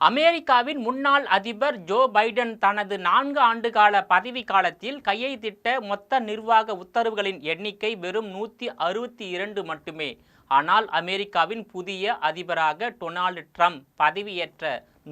அமெரிக்காவின் முன்னாள் அதிபர் ஜோ பைடன் தனது 4 ஆண்டுகால பதவி காலத்தில் கையெழுத்திட்ட மொத்த நிர்வாக உத்தரவுகளின் எண்ணிக்கை வெறும் 162 மட்டுமே. ஆனால் அமெரிக்காவின் புதிய அதிபராக டொனால்டு ட்ரம்ப் பதவியேற்ற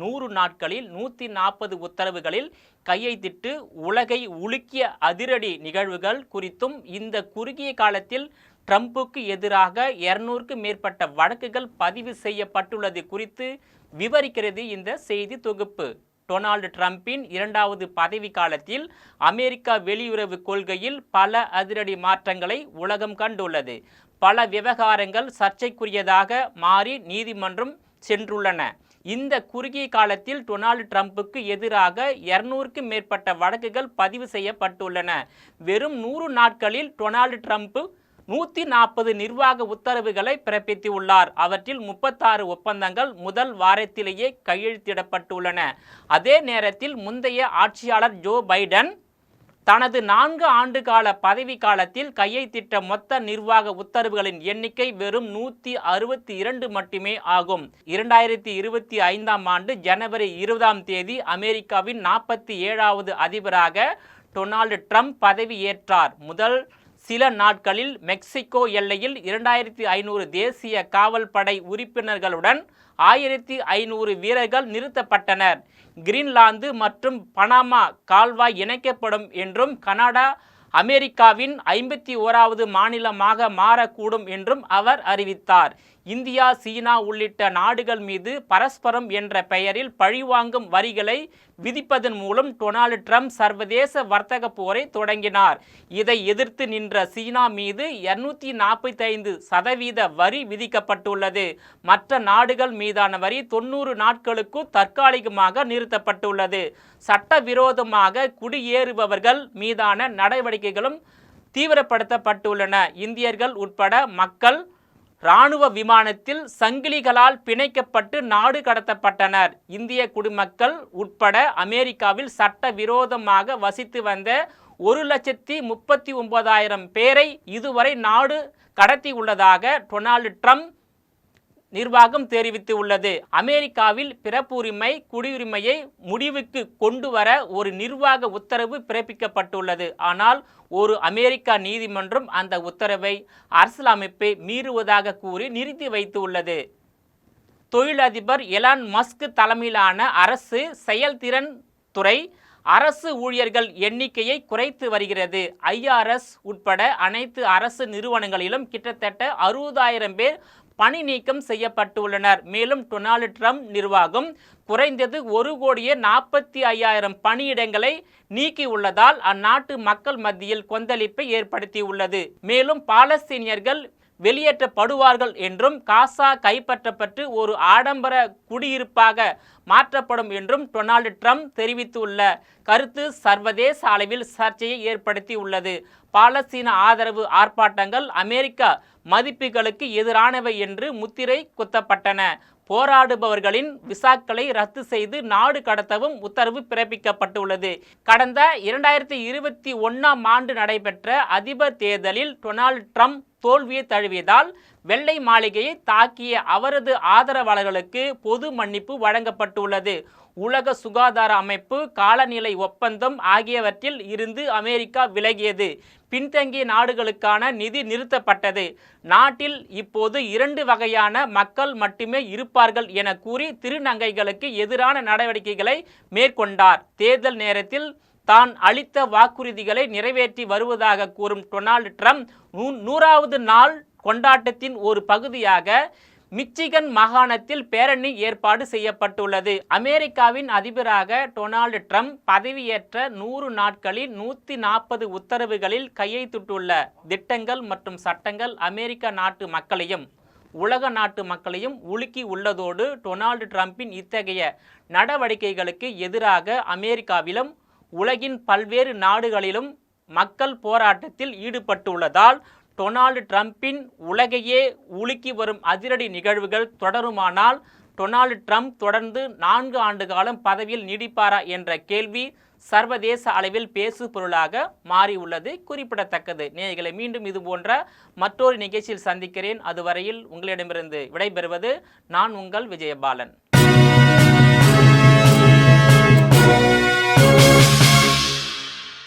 100 நாட்களில் 140 உத்தரவுகளில் கையெழுத்திட்டு உலகை உலுக்கிய அதிரடி நிகழ்வுகள் குறித்தும் இந்த குறுகிய காலத்தில் ட்ரம்புக்கு எதிராக 200க்கும் மேற்பட்ட வழக்குகள் பதிவு செய்யப்பட்டுள்ளது குறித்து விவரிக்கிறது இந்த செய்தி தொகுப்பு. டொனால்டு ட்ரம்பின் 2வது பதவி காலத்தில் அமெரிக்கா வெளியுறவு கொள்கையில் பல அதிரடி மாற்றங்களை உலகம் கண்டுள்ளது. பல விவகாரங்கள் சர்ச்சைக்குரியதாக மாறி நீதிமன்றம் சென்றுள்ளன. இந்த குறுகிய காலத்தில் டொனால்டு ட்ரம்புக்கு எதிராக 200க்கும் மேற்பட்ட வழக்குகள் பதிவு செய்யப்பட்டுள்ளன. வெறும் 100 நாட்களில் டொனால்டு ட்ரம்ப் 140 நிர்வாக உத்தரவுகளை பிறப்பித்துள்ளார். அவற்றில் 36 ஒப்பந்தங்கள் முதல் வாரத்திலேயே கையெழுத்திடப்பட்டுள்ளன. அதே நேரத்தில் முந்தைய ஆட்சியாளர் ஜோ பைடன் தனது 4 ஆண்டுகால பதவி காலத்தில் கையெழுத்திட்ட மொத்த நிர்வாக உத்தரவுகளின் எண்ணிக்கை வெறும் 162 மட்டுமே ஆகும். 2025ஆம் ஆண்டு ஜனவரி 20ஆம் தேதி அமெரிக்காவின் 47வது அதிபராக டொனால்டு ட்ரம்ப் பதவியேற்றார். முதல் சில நாட்களில் மெக்சிகோ எல்லையில் 2500 தேசிய காவல் படை உறுப்பினர்களுடன் 1500 வீரர்கள் நிறுத்தப்பட்டனர். கிரீன்லாந்து மற்றும் பனாமா கால்வாய் இணைக்கப்படும் என்றும் கனடா அமெரிக்காவின் 51வது மாநிலமாக மாறக்கூடும் என்றும் அவர் அறிவித்தார். இந்தியா, சீனா உள்ளிட்ட நாடுகள் மீது பரஸ்பரம் என்ற பெயரில் பழிவாங்கும் வரிகளை விதிப்பதன் மூலம் டொனால்டு ட்ரம்ப் சர்வதேச வர்த்தக போரை தொடங்கினார். இதை எதிர்த்து நின்ற சீனா மீது 245% வரி விதிக்கப்பட்டுள்ளது. மற்ற நாடுகள் மீதான வரி 90 நாட்களுக்கு தற்காலிகமாக நிறுத்தப்பட்டுள்ளது. சட்டவிரோதமாக குடியேறுபவர்கள் மீதான நடவடிக்கைகளும் தீவிரப்படுத்தப்பட்டுள்ளன. இந்தியர்கள் உட்பட மக்கள் இராணுவ விமானத்தில் சங்கிலிகளால் பிணைக்கப்பட்டு நாடு கடத்தப்பட்டனர். இந்திய குடிமக்கள் உட்பட அமெரிக்காவில் சட்டவிரோதமாக வசித்து வந்த 1,39,000 பேரை இதுவரை நாடு கடத்தியுள்ளதாக டொனால்டு ட்ரம்ப் நிர்வாகம் தெரிவித்துள்ளது. அமெரிக்காவில் பிறப்புரிமை குடியுரிமையை முடிவுக்கு கொண்டு வர ஒரு நிர்வாக உத்தரவு பிறப்பிக்கப்பட்டுள்ளது. ஆனால் ஒரு அமெரிக்கா நீதிமன்றம் அந்த உத்தரவை அரசியலமைப்பை மீறுவதாக கூறி நிறுத்தி வைத்துள்ளது. தொழிலதிபர் எலான் மஸ்க் தலைமையிலான அரசு செயல்திறன் துறை அரசு ஊழியர்கள் எண்ணிக்கையை குறைத்து வருகிறது. IRS உட்பட அனைத்து அரசு நிறுவனங்களிலும் கிட்டத்தட்ட 60,000 பேர் பணி நீக்கம் செய்யப்பட்டுள்ளனர். மேலும் டொனால்டு ட்ரம்ப் நிர்வாகம் குறைந்தது 1,45,000 பணியிடங்களை நீக்கியுள்ளதால் அந்நாட்டு மக்கள் மத்தியில் கொந்தளிப்பை ஏற்படுத்தியுள்ளது. மேலும் பாலஸ்தீனியர்கள் வெளியேற்றப்படுவார்கள் என்றும் காசா கைப்பற்றப்பட்டு ஒரு ஆடம்பர குடியிருப்பாக மாற்றப்படும் என்றும் டொனால்டு ட்ரம்ப் தெரிவித்துள்ள கருத்து சர்வதேச அளவில் சர்ச்சையை ஏற்படுத்தியுள்ளது. பாலஸ்தீன ஆதரவு ஆர்ப்பாட்டங்கள் அமெரிக்க மதிப்புகளுக்கு எதிரானவை என்று முத்திரை குத்தப்பட்டன. போராடுபவர்களின் விசாக்களை ரத்து செய்து நாடு கடத்தவும் உத்தரவு பிறப்பிக்கப்பட்டுள்ளது. கடந்த 2021ஆம் ஆண்டு நடைபெற்ற அதிபர் தேர்தலில் டொனால்டு ட்ரம்ப் தோல்வியை தழுவியதால் வெள்ளை மாளிகையை தாக்கிய அவரது ஆதரவாளர்களுக்கு பொது மன்னிப்பு வழங்கப்பட்டுள்ளது. உலக சுகாதார அமைப்பு காலநிலை ஒப்பந்தம் ஆகியவற்றில் இருந்து அமெரிக்கா விலகியது. பின்தங்கிய நாடுகளுக்கான நிதி நிறுத்தப்பட்டது. நாட்டில் இப்போது 2 வகையான மக்கள் மட்டுமே இருப்பார்கள் என கூறி திருநங்கைகளுக்கு எதிரான நடவடிக்கைகளை மேற்கொண்டார். தேர்தல் நேரத்தில் தான் அளித்த வாக்குறுதிகளை நிறைவேற்றி வருவதாக கூறும் டொனால்டு ட்ரம்ப் 100வது நாள் கொண்டாட்டத்தின் ஒரு பகுதியாக மிச்சிகன் மாகாணத்தில் பேரணி ஏற்பாடு செய்யப்பட்டுள்ளது. அமெரிக்காவின் அதிபராக டொனால்டு ட்ரம்ப் பதவியேற்ற 100 நாட்களில் 140 உத்தரவுகளில் கையெழுத்திட்டுள்ள திட்டங்கள் மற்றும் சட்டங்கள் அமெரிக்க நாட்டு மக்களையும் உலக நாட்டு மக்களையும் உலுக்கி உள்ளதோடு டொனால்டு ட்ரம்பின் இத்தகைய நடவடிக்கைகளுக்கு எதிராக அமெரிக்காவிலும் உலகின் பல்வேறு நாடுகளிலும் மக்கள் போராட்டத்தில் ஈடுபட்டுள்ளதால் டொனால்டு ட்ரம்பின் உலகையே உலுக்கி வரும் அதிரடி நிகழ்வுகள் தொடருமானால் டொனால்டு ட்ரம்ப் தொடர்ந்து 4 ஆண்டு காலம் பதவியில் நீடிப்பாரா என்ற கேள்வி சர்வதேச அளவில் பேசு பொருளாக மாறியுள்ளது குறிப்பிடத்தக்கது. நேயர்களை மீண்டும் இது போன்ற மற்றொரு நிகழ்ச்சியில் சந்திக்கிறேன். அதுவரையில் உங்களிடமிருந்து விடைபெறுவது நான் உங்கள் விஜயபாலன்.